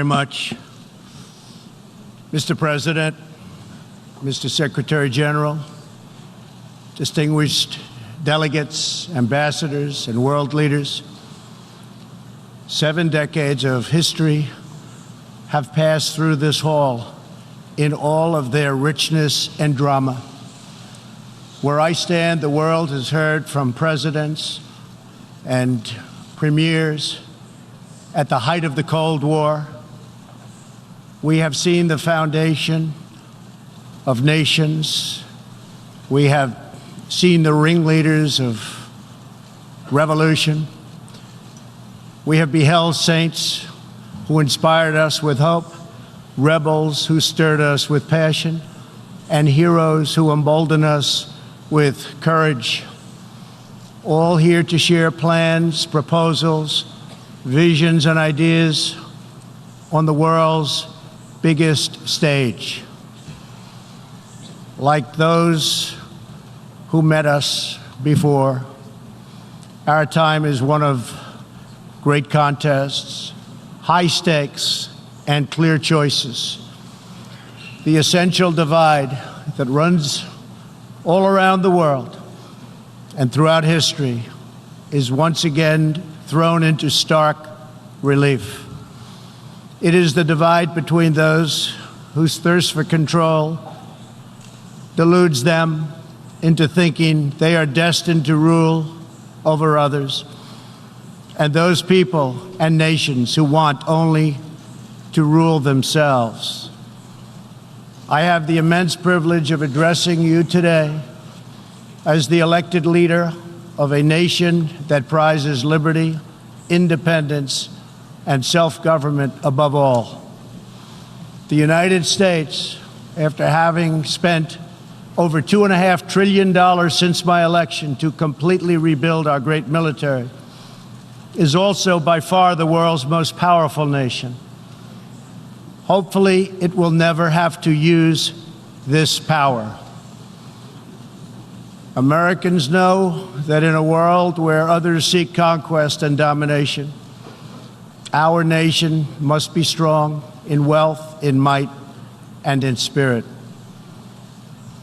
very much. Mr. President, Mr. Secretary General, distinguished delegates, ambassadors, and world leaders, 7 decades of history have passed through this hall in all of their richness and drama. Where I stand, the world has heard from presidents and premiers at the height of the Cold War. We have seen the foundation of nations. We have seen the ringleaders of revolution. We have beheld saints who inspired us with hope, rebels who stirred us with passion, and heroes who emboldened us with courage. All here to share plans, proposals, visions, and ideas on the world's biggest stage. Like those who met us before, our time is one of great contests, high stakes, and clear choices. The essential divide that runs all around the world and throughout history is once again thrown into stark relief. It is the divide between those whose thirst for control deludes them into thinking they are destined to rule over others, and those people and nations who want only to rule themselves. I have the immense privilege of addressing you today as the elected leader of a nation that prizes liberty, independence, and self-government above all. The United States, after having spent over $2.5 trillion since my election to completely rebuild our great military, is also by far the world's most powerful nation. Hopefully, it will never have to use this power. Americans know that in a world where others seek conquest and domination, our nation must be strong in wealth, in might, and in spirit.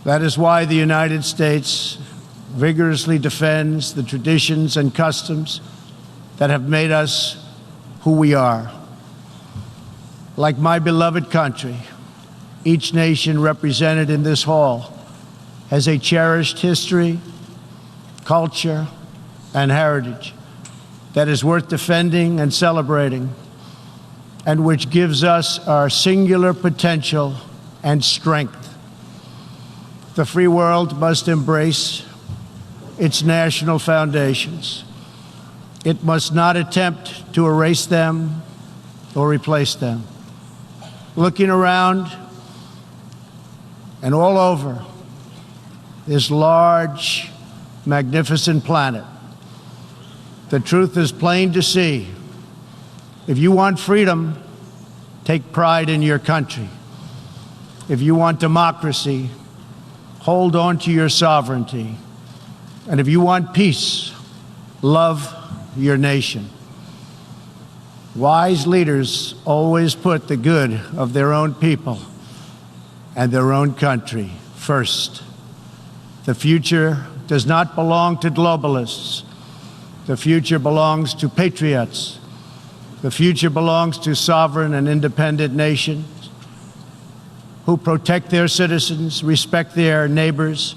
That is why the United States vigorously defends the traditions and customs that have made us who we are. Like my beloved country, each nation represented in this hall has a cherished history, culture, and heritage that is worth defending and celebrating, and which gives us our singular potential and strength. The free world must embrace its national foundations. It must not attempt to erase them or replace them. Looking around and all over this large, magnificent planet, the truth is plain to see. If you want freedom, take pride in your country. If you want democracy, hold on to your sovereignty. And if you want peace, love your nation. Wise leaders always put the good of their own people and their own country first. The future does not belong to globalists. The future belongs to patriots. The future belongs to sovereign and independent nations who protect their citizens, respect their neighbors,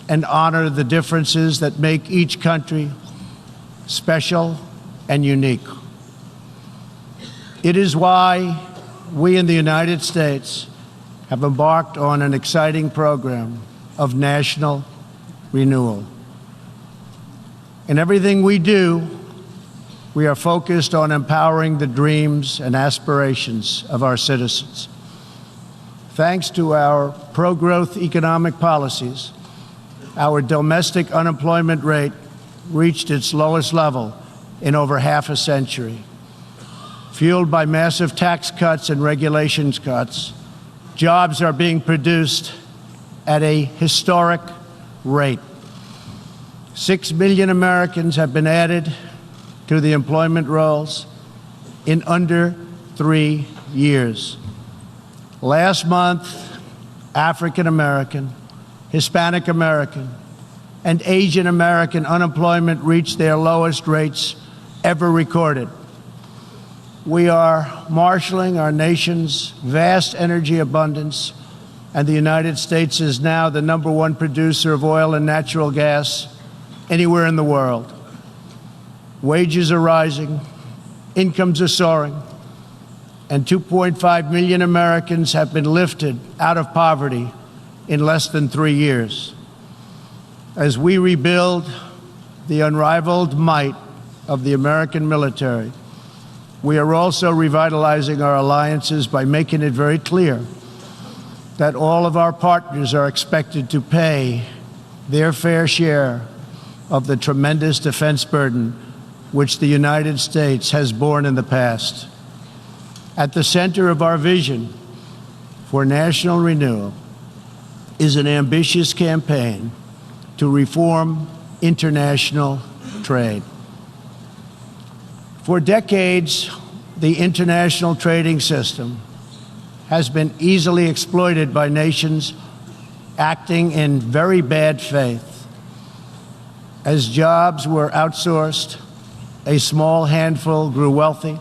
and honor the differences that make each country special and unique. It is why we in the United States have embarked on an exciting program of national renewal. In everything we do, we are focused on empowering the dreams and aspirations of our citizens. Thanks to our pro-growth economic policies, our domestic unemployment rate reached its lowest level in over half a century. Fueled by massive tax cuts and regulations cuts, jobs are being produced at a historic rate. 6 million Americans have been added to the employment rolls in under 3 years. Last month, African American, Hispanic American, and Asian American unemployment reached their lowest rates ever recorded. We are marshaling our nation's vast energy abundance, and the United States is now the #1 producer of oil and natural gas anywhere in the world. Wages are rising, incomes are soaring, and 2.5 million Americans have been lifted out of poverty in less than 3 years. As we rebuild the unrivaled might of the American military, we are also revitalizing our alliances by making it very clear that all of our partners are expected to pay their fair share of the tremendous defense burden which the United States has borne in the past. At the center of our vision for national renewal is an ambitious campaign to reform international trade. For decades, the international trading system has been easily exploited by nations acting in very bad faith. As jobs were outsourced, a small handful grew wealthy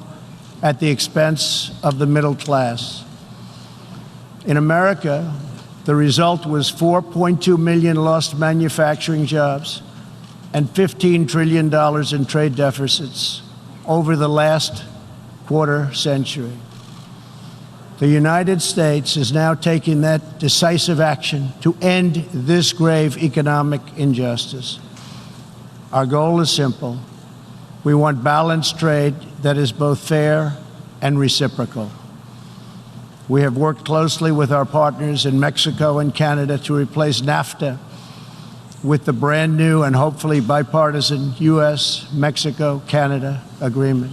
at the expense of the middle class. In America, the result was 4.2 million lost manufacturing jobs and $15 trillion in trade deficits over the last quarter century. The United States is now taking that decisive action to end this grave economic injustice. Our goal is simple. We want balanced trade that is both fair and reciprocal. We have worked closely with our partners in Mexico and Canada to replace NAFTA with the brand new and hopefully bipartisan U.S.-Mexico-Canada agreement.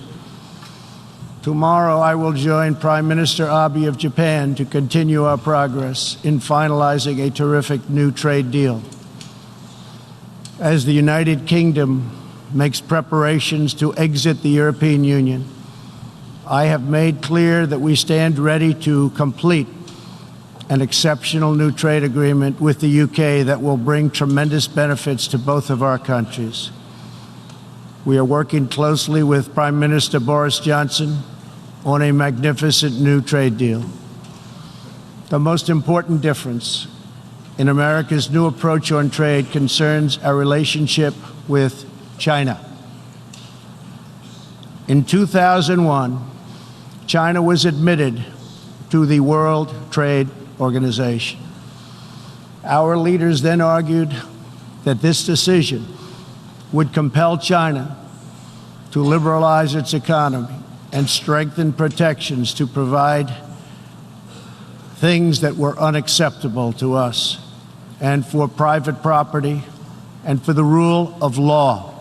Tomorrow, I will join Prime Minister Abe of Japan to continue our progress in finalizing a terrific new trade deal. As the United Kingdom makes preparations to exit the European Union, I have made clear that we stand ready to complete an exceptional new trade agreement with the UK that will bring tremendous benefits to both of our countries. We are working closely with Prime Minister Boris Johnson on a magnificent new trade deal. The most important difference in America's new approach on trade concerns our relationship with China. In 2001, China was admitted to the World Trade Organization. Our leaders then argued that this decision would compel China to liberalize its economy and strengthen protections to provide things that were unacceptable to us, and for private property, and for the rule of law.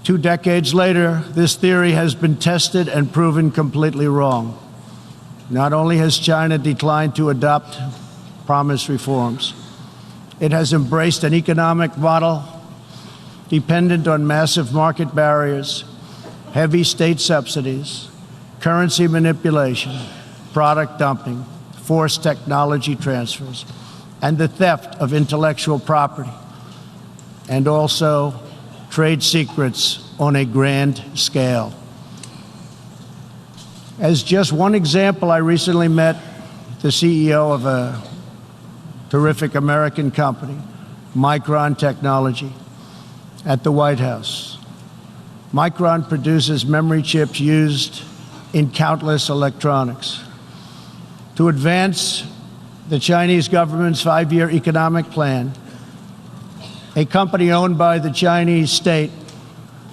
2 decades later, this theory has been tested and proven completely wrong. Not only has China declined to adopt promised reforms, it has embraced an economic model dependent on massive market barriers, heavy state subsidies, currency manipulation, product dumping, forced technology transfers, and the theft of intellectual property, and also trade secrets on a grand scale. As just one example, I recently met the CEO of a terrific American company, Micron Technology, at the White House. Micron produces memory chips used in countless electronics. To advance the Chinese government's 5-year economic plan, a company owned by the Chinese state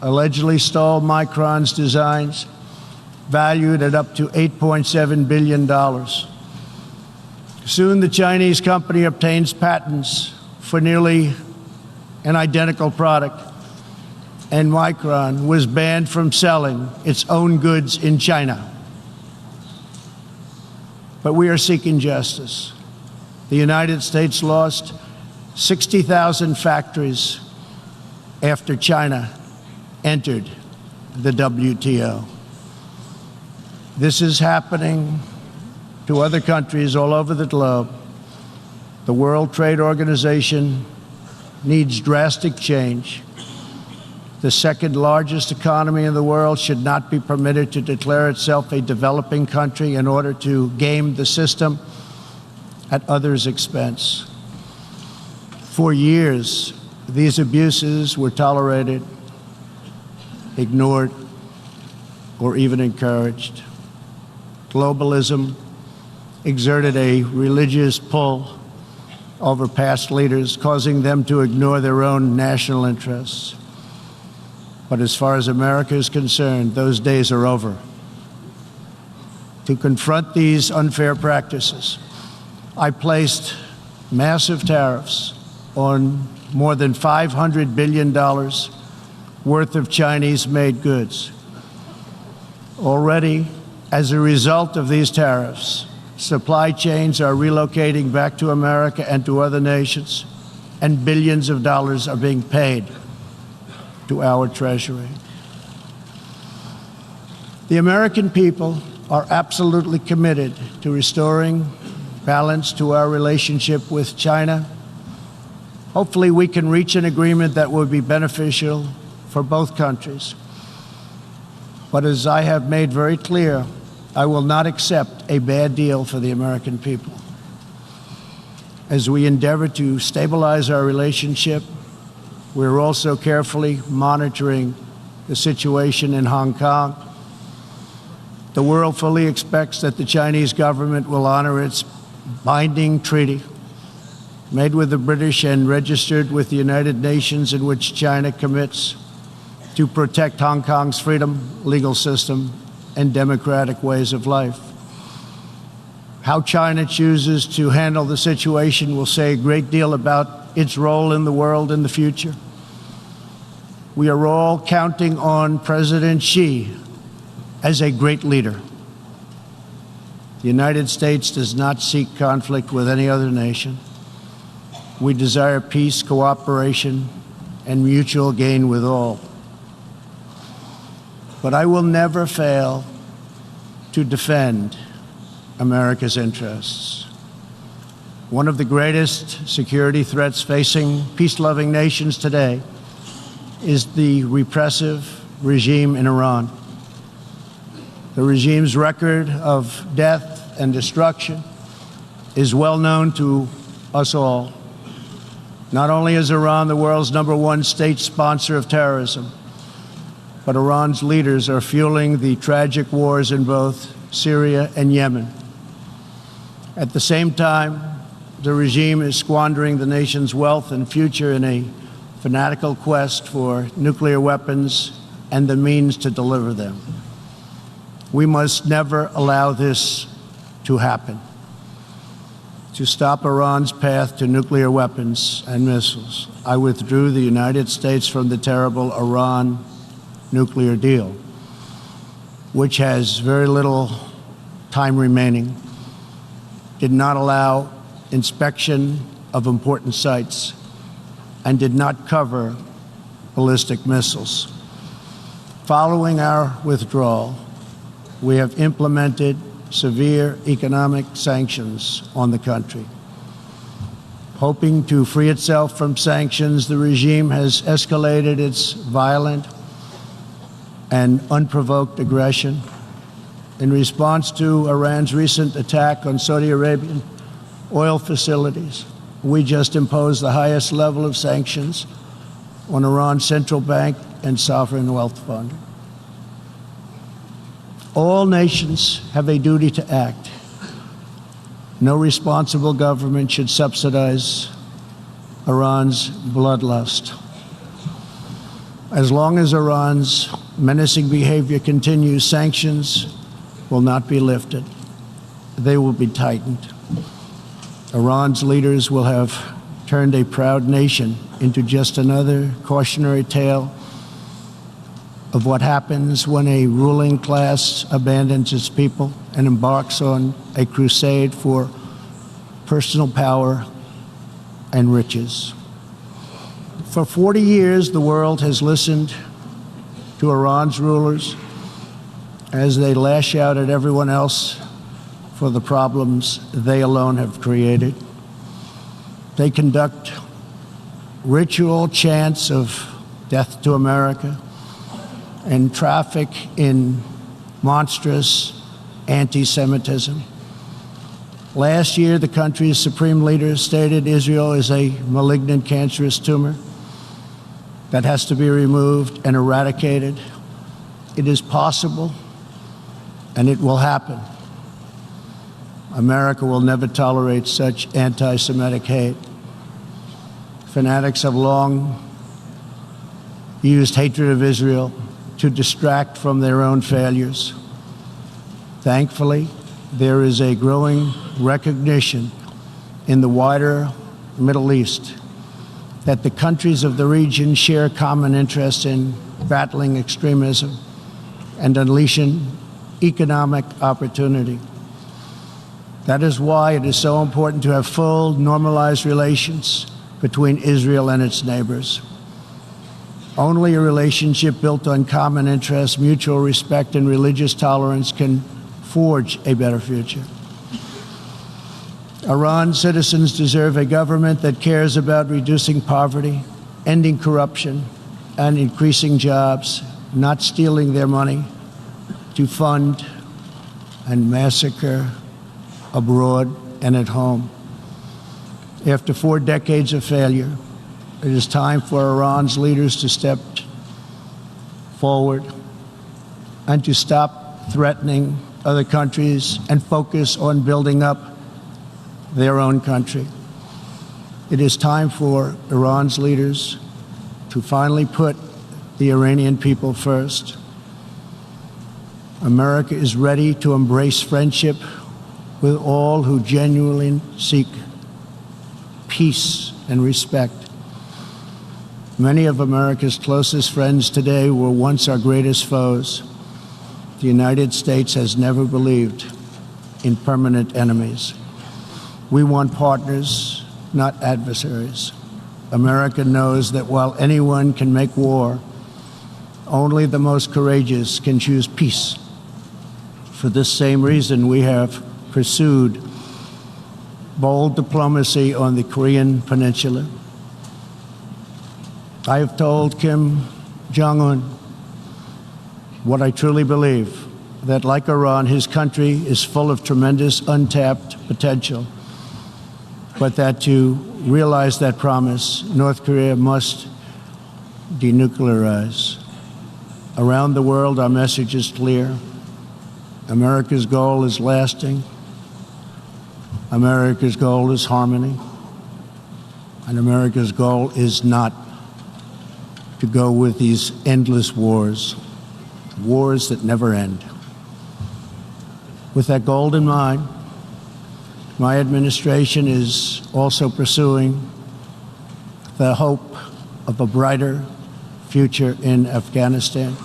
allegedly stole Micron's designs, valued at up to $8.7 billion. Soon, the Chinese company obtains patents for nearly an identical product, and Micron was banned from selling its own goods in China. But we are seeking justice. The United States lost 60,000 factories after China entered the WTO. This is happening to other countries all over the globe. The World Trade Organization needs drastic change. The second largest economy in the world should not be permitted to declare itself a developing country in order to game the system at others' expense. For years, these abuses were tolerated, ignored, or even encouraged. Globalism exerted a religious pull over past leaders, causing them to ignore their own national interests. But as far as America is concerned, those days are over. To confront these unfair practices, I placed massive tariffs on more than $500 billion worth of Chinese-made goods. Already, as a result of these tariffs, supply chains are relocating back to America and to other nations, and billions of dollars are being paid to our Treasury. The American people are absolutely committed to restoring balance to our relationship with China. Hopefully, we can reach an agreement that will be beneficial for both countries. But as I have made very clear, I will not accept a bad deal for the American people. As we endeavor to stabilize our relationship, we're also carefully monitoring the situation in Hong Kong. The world fully expects that the Chinese government will honor its binding treaty made with the British and registered with the United Nations, in which China commits to protect Hong Kong's freedom, legal system, and democratic ways of life. How China chooses to handle the situation will say a great deal about its role in the world in the future. We are all counting on President Xi as a great leader. The United States does not seek conflict with any other nation. We desire peace, cooperation, and mutual gain with all. But I will never fail to defend America's interests. One of the greatest security threats facing peace-loving nations today is the repressive regime in Iran. The regime's record of death and destruction is well known to us all. Not only is Iran the world's #1 state sponsor of terrorism, but Iran's leaders are fueling the tragic wars in both Syria and Yemen. At the same time, the regime is squandering the nation's wealth and future in a fanatical quest for nuclear weapons and the means to deliver them. We must never allow this to happen. To stop Iran's path to nuclear weapons and missiles, I withdrew the United States from the terrible Iran nuclear deal, which has very little time remaining, did not allow inspection of important sites, and did not cover ballistic missiles. Following our withdrawal, we have implemented severe economic sanctions on the country. Hoping to free itself from sanctions, the regime has escalated its violent and unprovoked aggression. In response to Iran's recent attack on Saudi Arabian oil facilities, we just imposed the highest level of sanctions on Iran's central bank and sovereign wealth fund. All nations have a duty to act. No responsible government should subsidize Iran's bloodlust. As long as Iran's menacing behavior continues, sanctions will not be lifted. They will be tightened. Iran's leaders will have turned a proud nation into just another cautionary tale of what happens when a ruling class abandons its people and embarks on a crusade for personal power and riches. For 40 years, the world has listened to Iran's rulers as they lash out at everyone else for the problems they alone have created. They conduct ritual chants of death to America and traffic in monstrous anti-Semitism. Last year, the country's supreme leader stated Israel is a malignant, cancerous tumor that has to be removed and eradicated. It is possible, and it will happen. America will never tolerate such anti-Semitic hate. Fanatics have long used hatred of Israel to distract from their own failures. Thankfully, there is a growing recognition in the wider Middle East that the countries of the region share common interests in battling extremism and unleashing economic opportunity. That is why it is so important to have full, normalized relations between Israel and its neighbors. Only a relationship built on common interests, mutual respect, and religious tolerance can forge a better future. Iran's citizens deserve a government that cares about reducing poverty, ending corruption, and increasing jobs, not stealing their money to fund and massacre abroad and at home. After 4 decades of failure, it is time for Iran's leaders to step forward and to stop threatening other countries and focus on building up their own country. It is time for Iran's leaders to finally put the Iranian people first. America is ready to embrace friendship with all who genuinely seek peace and respect. Many of America's closest friends today were once our greatest foes. The United States has never believed in permanent enemies. We want partners, not adversaries. America knows that while anyone can make war, only the most courageous can choose peace. For this same reason, we have pursued bold diplomacy on the Korean Peninsula. I have told Kim Jong-un what I truly believe, that like Iran, his country is full of tremendous untapped potential, but that to realize that promise, North Korea must denuclearize. Around the world, our message is clear. America's goal is lasting. America's goal is harmony. And America's goal is not to go with these endless wars that never end. With that goal in mind, my administration is also pursuing the hope of a brighter future in Afghanistan.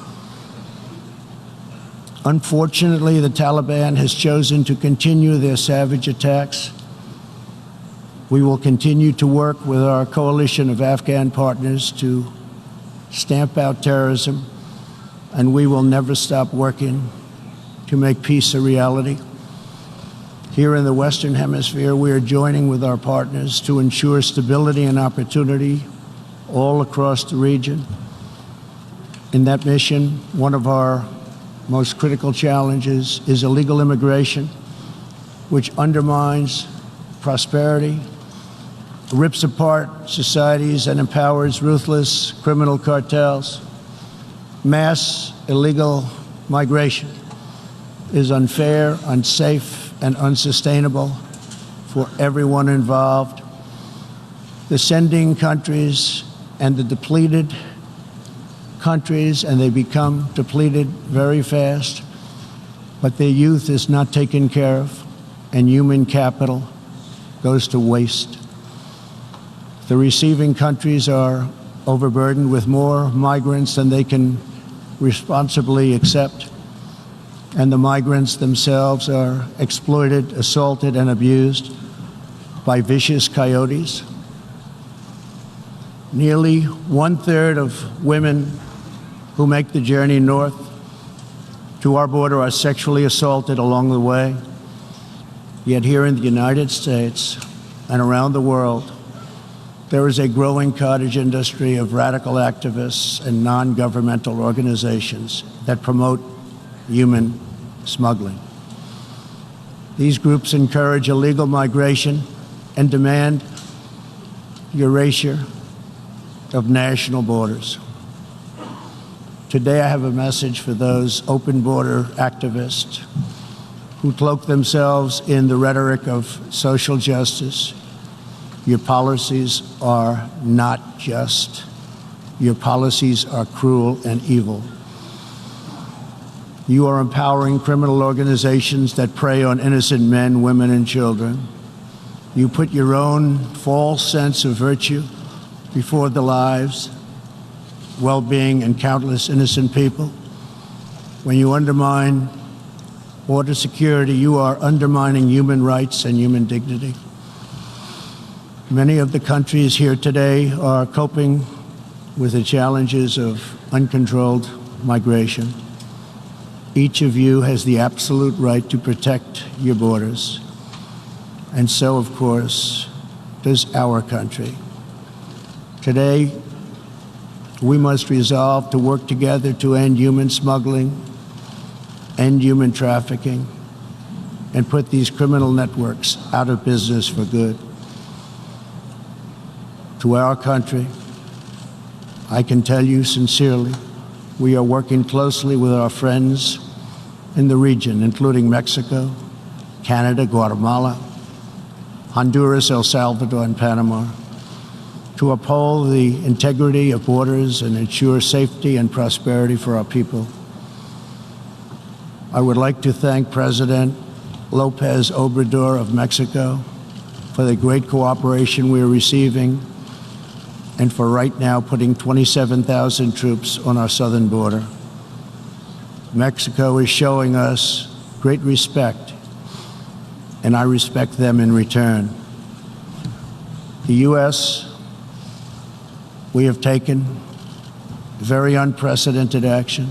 Unfortunately, the Taliban has chosen to continue their savage attacks. We will continue to work with our coalition of Afghan partners to stamp out terrorism, and we will never stop working to make peace a reality. Here in the Western Hemisphere, we are joining with our partners to ensure stability and opportunity all across the region. In that mission, one of our most critical challenges is illegal immigration, which undermines prosperity, rips apart societies, and empowers ruthless criminal cartels. Mass illegal migration is unfair, unsafe, and unsustainable for everyone involved. The sending countries and the depleted countries, and they become depleted very fast, but their youth is not taken care of, and human capital goes to waste. The receiving countries are overburdened with more migrants than they can responsibly accept, and the migrants themselves are exploited, assaulted, and abused by vicious coyotes. Nearly 1/3 of women who make the journey north to our border are sexually assaulted along the way. Yet here in the United States and around the world, there is a growing cottage industry of radical activists and non-governmental organizations that promote human smuggling. These groups encourage illegal migration and demand erasure of national borders. Today, I have a message for those open border activists who cloak themselves in the rhetoric of social justice. Your policies are not just. Your policies are cruel and evil. You are empowering criminal organizations that prey on innocent men, women, and children. You put your own false sense of virtue before the lives, well-being, and countless innocent people. When you undermine border security, you are undermining human rights and human dignity. Many of the countries here today are coping with the challenges of uncontrolled migration. Each of you has the absolute right to protect your borders. And so, of course, does our country. Today, we must resolve to work together to end human smuggling, end human trafficking, and put these criminal networks out of business for good. To our country, I can tell you sincerely, we are working closely with our friends in the region, including Mexico, Canada, Guatemala, Honduras, El Salvador, and Panama, to uphold the integrity of borders and ensure safety and prosperity for our people. I would like to thank President Lopez Obrador of Mexico for the great cooperation we are receiving and for right now putting 27,000 troops on our southern border. Mexico is showing us great respect, and I respect them in return. The U.S., we have taken very unprecedented action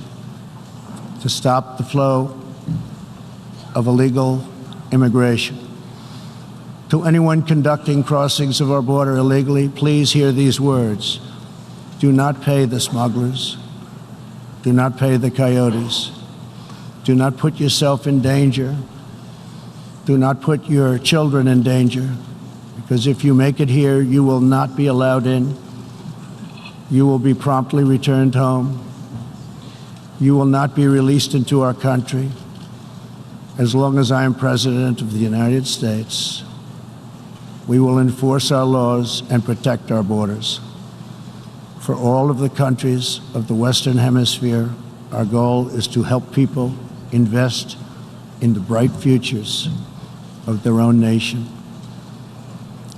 to stop the flow of illegal immigration. To anyone conducting crossings of our border illegally, please hear these words. Do not pay the smugglers. Do not pay the coyotes. Do not put yourself in danger. Do not put your children in danger, because if you make it here, you will not be allowed in. You will be promptly returned home. You will not be released into our country. As long as I am President of the United States, we will enforce our laws and protect our borders. For all of the countries of the Western Hemisphere, our goal is to help people invest in the bright futures of their own nation.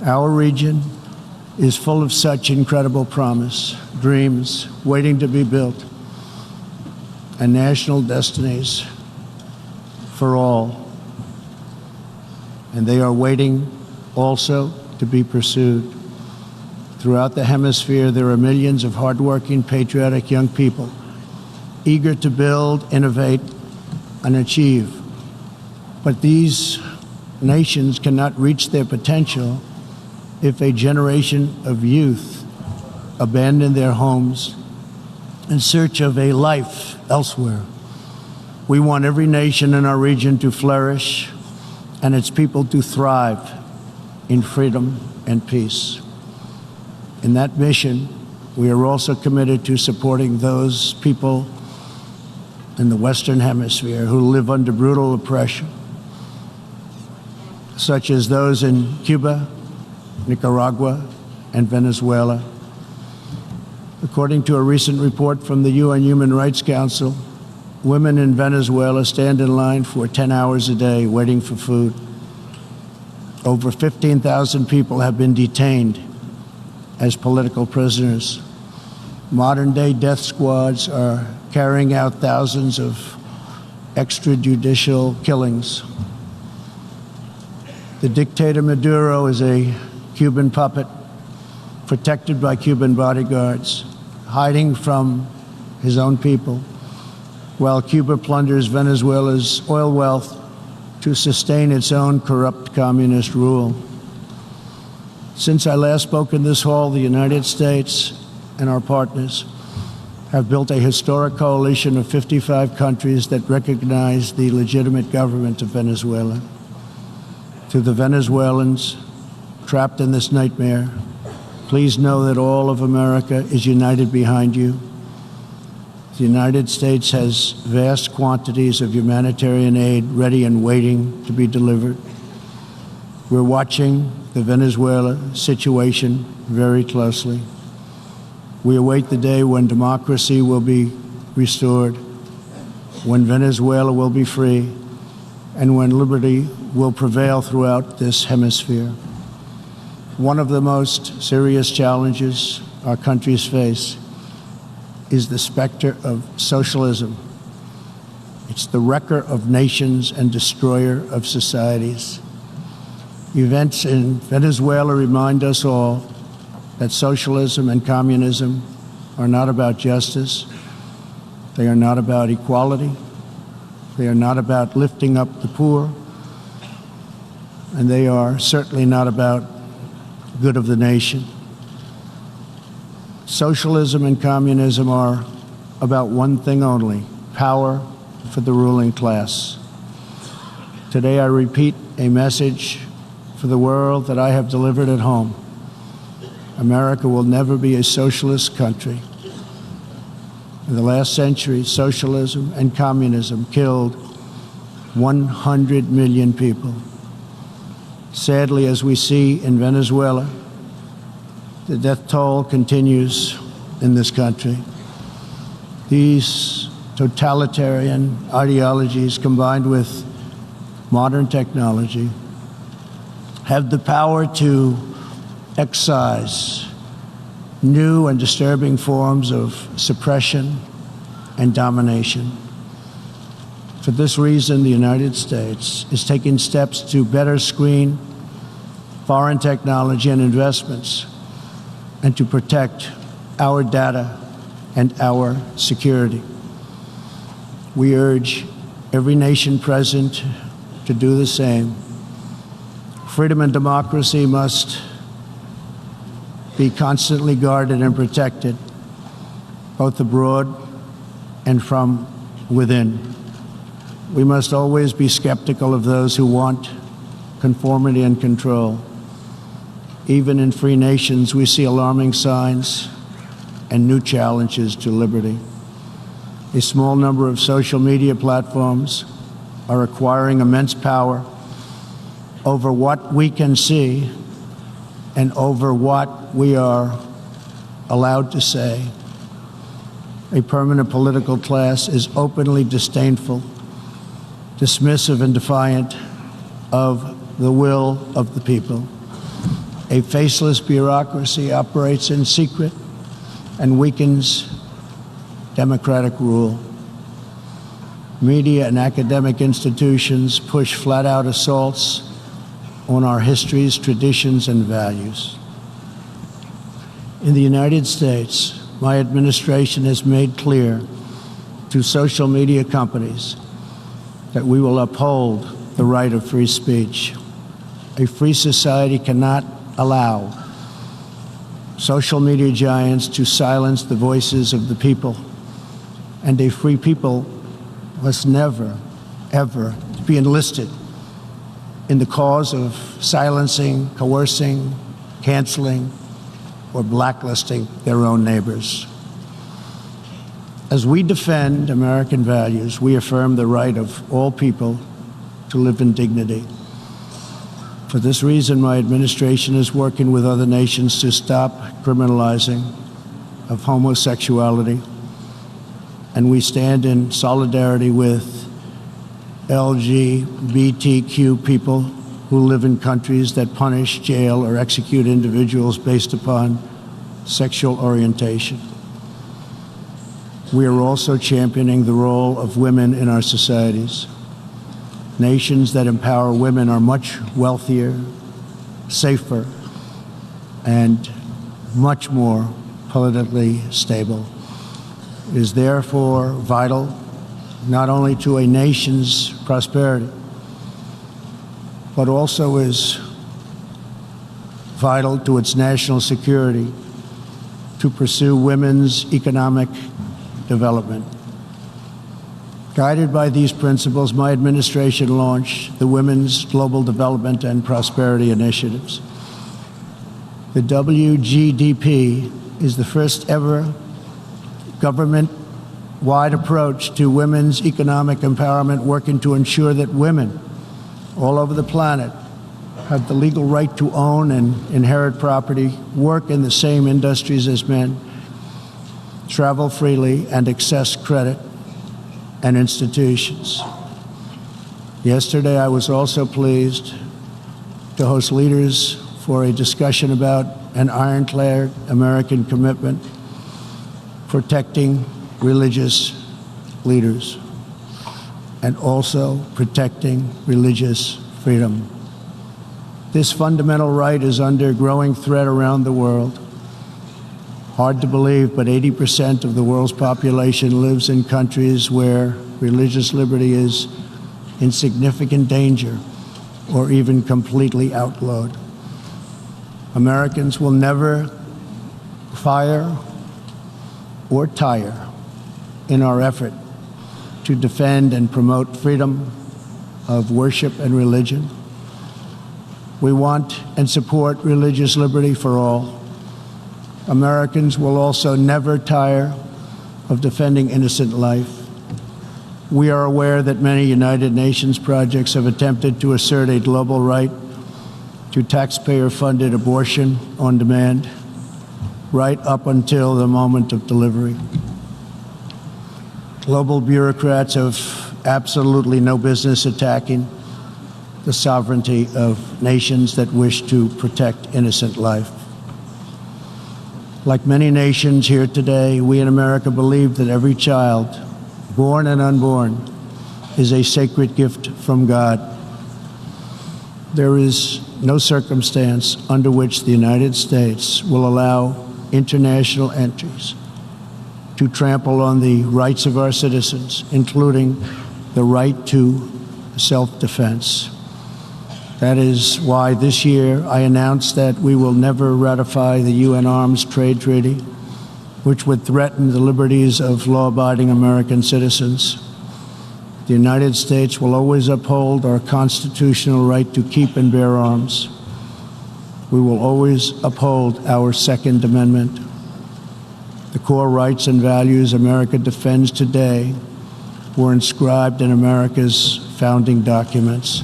Our region is full of such incredible promise, dreams waiting to be built, and national destinies for all. And they are waiting also to be pursued. Throughout the hemisphere, there are millions of hardworking, patriotic young people eager to build, innovate, and achieve. But these nations cannot reach their potential if a generation of youth abandon their homes in search of a life elsewhere. We want every nation in our region to flourish and its people to thrive in freedom and peace. In that mission, we are also committed to supporting those people in the Western Hemisphere who live under brutal oppression, such as those in Cuba, Nicaragua, and Venezuela. According to a recent report from the UN Human Rights Council, women in Venezuela stand in line for 10 hours a day waiting for food. Over 15,000 people have been detained as political prisoners. Modern-day death squads are carrying out thousands of extrajudicial killings. The dictator Maduro is a Cuban puppet, protected by Cuban bodyguards, hiding from his own people while Cuba plunders Venezuela's oil wealth to sustain its own corrupt communist rule. Since I last spoke in this hall, the United States and our partners have built a historic coalition of 55 countries that recognize the legitimate government of Venezuela. To the Venezuelans trapped in this nightmare, please know that all of America is united behind you. The United States has vast quantities of humanitarian aid ready and waiting to be delivered. We're watching the Venezuela situation very closely. We await the day when democracy will be restored, when Venezuela will be free, and when liberty will prevail throughout this hemisphere. One of the most serious challenges our countries face is the specter of socialism. It's the wrecker of nations and destroyer of societies. Events in Venezuela remind us all that socialism and communism are not about justice. They are not about equality. They are not about lifting up the poor. And they are certainly not about good of the nation. Socialism and communism are about one thing only: power for the ruling class. Today I repeat a message for the world that I have delivered at home. America will never be a socialist country. In the last century, socialism and communism killed 100 million people. Sadly, as we see in Venezuela, the death toll continues in this country. These totalitarian ideologies, combined with modern technology, have the power to excise new and disturbing forms of suppression and domination. For this reason, the United States is taking steps to better screen foreign technology and investments, and to protect our data and our security. We urge every nation present to do the same. Freedom and democracy must be constantly guarded and protected, both abroad and from within. We must always be skeptical of those who want conformity and control. Even in free nations, we see alarming signs and new challenges to liberty. A small number of social media platforms are acquiring immense power over what we can see and over what we are allowed to say. A permanent political class is openly disdainful, dismissive, and defiant of the will of the people. A faceless bureaucracy operates in secret and weakens democratic rule. Media and academic institutions push flat-out assaults on our histories, traditions, and values. In the United States, my administration has made clear to social media companies that we will uphold the right of free speech. A free society cannot allow social media giants to silence the voices of the people, and a free people must never, ever be enlisted in the cause of silencing, coercing, canceling, or blacklisting their own neighbors. As we defend American values, we affirm the right of all people to live in dignity. For this reason, my administration is working with other nations to stop criminalizing of homosexuality, and we stand in solidarity with LGBTQ people who live in countries that punish, jail, or execute individuals based upon sexual orientation. We are also championing the role of women in our societies. Nations that empower women are much wealthier, safer, and much more politically stable. It is therefore vital not only to a nation's prosperity, but also is vital to its national security to pursue women's economic development. Guided by these principles, my administration launched the Women's Global Development and Prosperity Initiatives. The WGDP is the first ever government-wide approach to women's economic empowerment, working to ensure that women all over the planet have the legal right to own and inherit property, work in the same industries as men, travel freely, and access credit and institutions. Yesterday, I was also pleased to host leaders for a discussion about an ironclad American commitment protecting religious leaders and also protecting religious freedom. This fundamental right is under growing threat around the world. Hard to believe, but 80% of the world's population lives in countries where religious liberty is in significant danger or even completely outlawed. Americans will never fire or tire in our effort to defend and promote freedom of worship and religion. We want and support religious liberty for all. Americans will also never tire of defending innocent life. We are aware that many United Nations projects have attempted to assert a global right to taxpayer-funded abortion on demand, right up until the moment of delivery. Global bureaucrats have absolutely no business attacking the sovereignty of nations that wish to protect innocent life. Like many nations here today, we in America believe that every child, born and unborn, is a sacred gift from God. There is no circumstance under which the United States will allow international entries to trample on the rights of our citizens, including the right to self-defense. That is why this year I announced that we will never ratify the UN Arms Trade Treaty, which would threaten the liberties of law-abiding American citizens. The United States will always uphold our constitutional right to keep and bear arms. We will always uphold our Second Amendment. The core rights and values America defends today were inscribed in America's founding documents.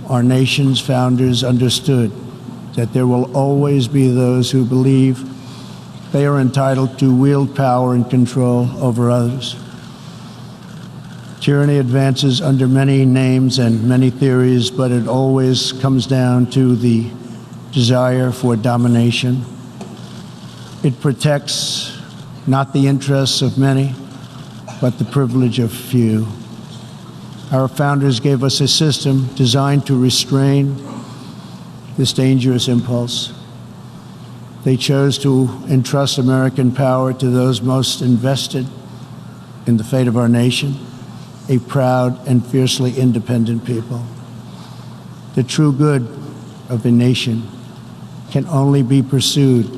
Our nation's founders understood that there will always be those who believe they are entitled to wield power and control over others. Tyranny advances under many names and many theories, but it always comes down to the desire for domination. It protects not the interests of many, but the privilege of few. Our founders gave us a system designed to restrain this dangerous impulse. They chose to entrust American power to those most invested in the fate of our nation, a proud and fiercely independent people. The true good of a nation can only be pursued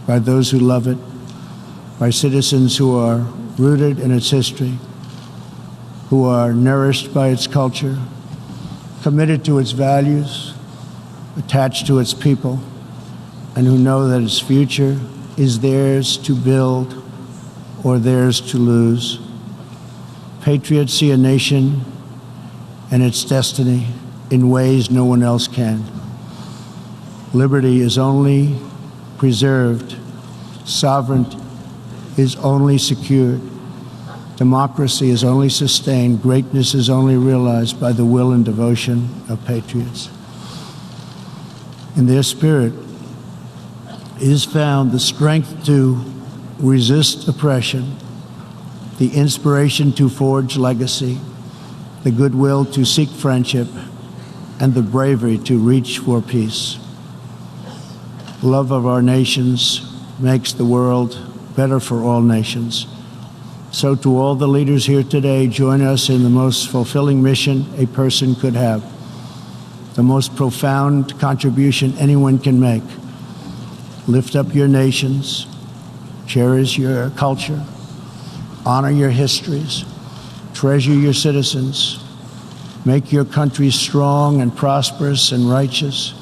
by those who love it, by citizens who are rooted in its history, who are nourished by its culture, committed to its values, attached to its people, and who know that its future is theirs to build or theirs to lose. Patriots see a nation and its destiny in ways no one else can. Liberty is only preserved, sovereignty is only secured, democracy is only sustained, greatness is only realized by the will and devotion of patriots. In their spirit is found the strength to resist oppression, the inspiration to forge legacy, the goodwill to seek friendship, and the bravery to reach for peace. Love of our nations makes the world better for all nations. So to all the leaders here today, join us in the most fulfilling mission a person could have, the most profound contribution anyone can make. Lift up your nations, cherish your culture, honor your histories, treasure your citizens, make your country strong and prosperous and righteous,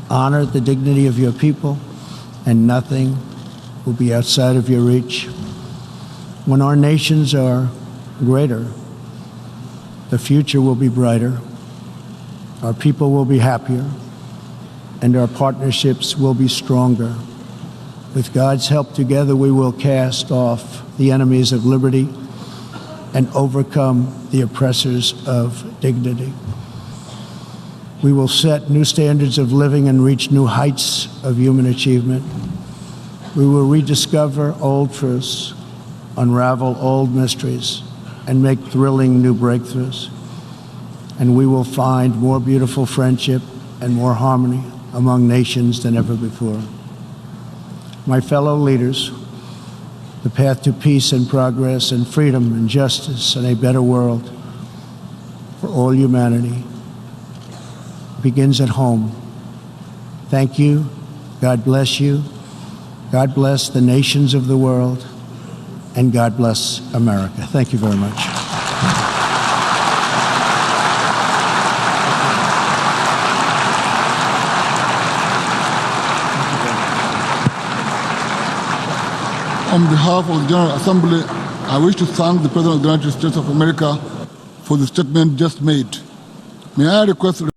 honor the dignity of your people, and nothing will be outside of your reach. When our nations are greater, the future will be brighter, our people will be happier, and our partnerships will be stronger. With God's help, together we will cast off the enemies of liberty and overcome the oppressors of dignity. We will set new standards of living and reach new heights of human achievement. We will rediscover old truths, unravel old mysteries, and make thrilling new breakthroughs. And we will find more beautiful friendship and more harmony among nations than ever before. My fellow leaders, the path to peace and progress and freedom and justice and a better world for all humanity begins at home. Thank you. God bless you. God bless the nations of the world. And God bless America. Thank you very much. On behalf of the General Assembly, I wish to thank the President of the United States of America for the statement just made. May I request